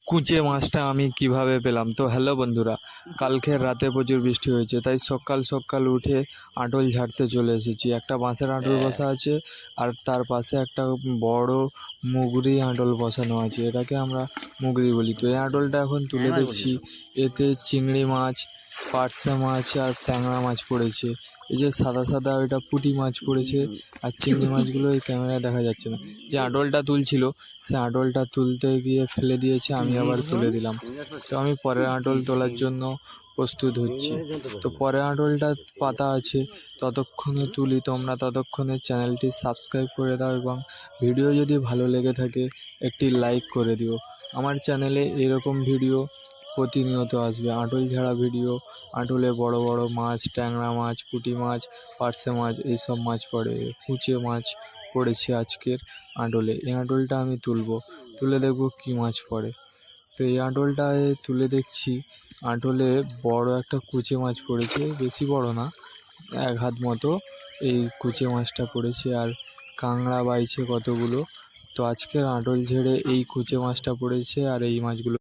কুঁচে মাছটা আমি কিভাবে পেলাম। তো হ্যালো বন্ধুরা, কালকের রাতে প্রচুর বৃষ্টি হয়েছে, তাই সকাল সকাল উঠে আঁটল ঝাড়তে চলে এসেছি। একটা বাঁশের আঁটল বসা আছে, আর তার পাশে একটা বড় মুগরি আঁটল বসানো আছে, এটাকে আমরা মুগরি বলি। তো এই আঁটলটা এখন তুলে দেখছি, এতে চিংড়ি মাছ, পার্শে মাছ আর ট্যাংরা মাছ পড়েছে। এই যে সাদা সাদা ওইটা পুঁটি মাছ পড়েছে, আর চিংড়ি মাছগুলো এই ক্যামেরায় দেখা যাচ্ছে না। যে আঁটলটা তুলছিল, সে আঁটলটা তুলতে গিয়ে ফেলে দিয়েছে, আমি আবার তুলে দিলাম। তো আমি পরের আঁটল তোলার জন্য প্রস্তুত হচ্ছি। তো পরের আঁটলটা পাতা আছে, ততক্ষণে তুলি। তোমরা ততক্ষণে চ্যানেলটি সাবস্ক্রাইব করে দাও এবং ভিডিও যদি ভালো লেগে থাকে একটি লাইক করে দিও। আমার চ্যানেলে এরকম ভিডিও প্রতিনিয়ত আসবে, আঁটল ঝাড়া ভিডিও। আঁটলে বড় বড় মাছ, ট্যাংরা মাছ, পুঁটি মাছ, পার্শে মাছ, এইসব মাছ পড়ে। কুঁচে মাছ পড়েছে আজকের আঁটলে। এই আঁটলটা আমি তুলে দেখবো কী মাছ পড়ে। তো এই আঁটলটায় তুলে দেখছি আঁটলে বড় একটা কুঁচে মাছ পড়েছে, বেশি বড় না, 1 হাত মতো এই কুঁচে মাছটা পড়েছে। আর কাঁংড়া বাইছে কতগুলো। তো আজকের আঁটল ঝেড়ে এই কুঁচে মাছটা পড়েছে, আর এই মাছগুলো